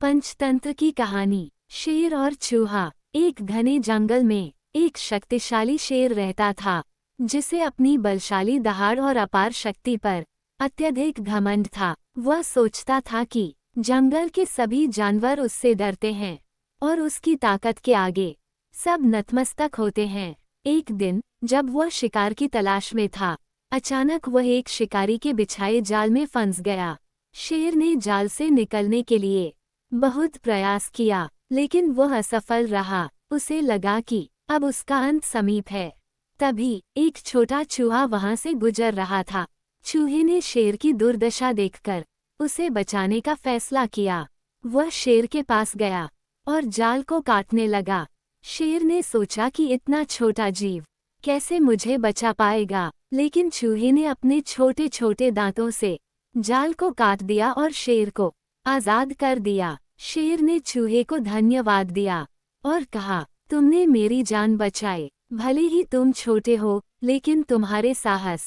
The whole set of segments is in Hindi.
पंचतंत्र की कहानी। शेर और चूहा। एक घने जंगल में एक शक्तिशाली शेर रहता था, जिसे अपनी बलशाली दहाड़ और अपार शक्ति पर अत्यधिक घमंड था। वह सोचता था कि जंगल के सभी जानवर उससे डरते हैं और उसकी ताकत के आगे सब नतमस्तक होते हैं। एक दिन जब वह शिकार की तलाश में था, अचानक वह एक शिकारी के बिछाए जाल में फंस गया। शेर ने जाल से निकलने के लिए बहुत प्रयास किया, लेकिन वह असफल रहा। उसे लगा कि अब उसका अंत समीप है। तभी एक छोटा चूहा वहां से गुजर रहा था। चूहे ने शेर की दुर्दशा देखकर उसे बचाने का फैसला किया। वह शेर के पास गया और जाल को काटने लगा। शेर ने सोचा कि इतना छोटा जीव कैसे मुझे बचा पाएगा, लेकिन चूहे ने अपने छोटे छोटे दांतों से जाल को काट दिया और शेर को आजाद कर दिया। शेर ने चूहे को धन्यवाद दिया और कहा, तुमने मेरी जान बचाई। भले ही तुम छोटे हो, लेकिन तुम्हारे साहस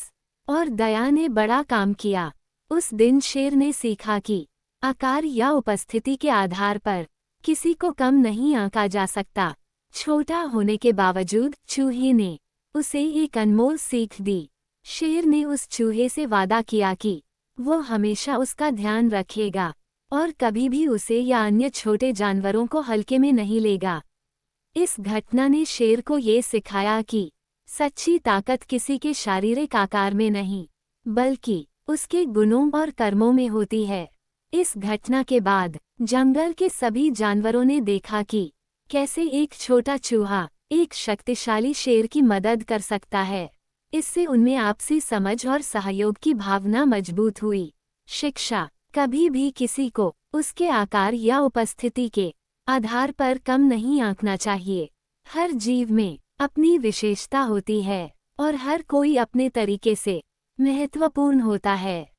और दया ने बड़ा काम किया। उस दिन शेर ने सीखा कि आकार या उपस्थिति के आधार पर किसी को कम नहीं आंका जा सकता। छोटा होने के बावजूद चूहे ने उसे एक अनमोल सीख दी। शेर ने उस चूहे से वादा किया कि वो हमेशा उसका ध्यान रखेगा और कभी भी उसे या अन्य छोटे जानवरों को हल्के में नहीं लेगा। इस घटना ने शेर को ये सिखाया कि सच्ची ताकत किसी के शारीरिक आकार में नहीं, बल्कि उसके गुणों और कर्मों में होती है। इस घटना के बाद जंगल के सभी जानवरों ने देखा कि कैसे एक छोटा चूहा एक शक्तिशाली शेर की मदद कर सकता है। इससे उनमें आपसी समझ और सहयोग की भावना मजबूत हुई। शिक्षा। कभी भी किसी को उसके आकार या उपस्थिति के आधार पर कम नहीं आंकना चाहिए। हर जीव में अपनी विशेषता होती है और हर कोई अपने तरीके से महत्वपूर्ण होता है।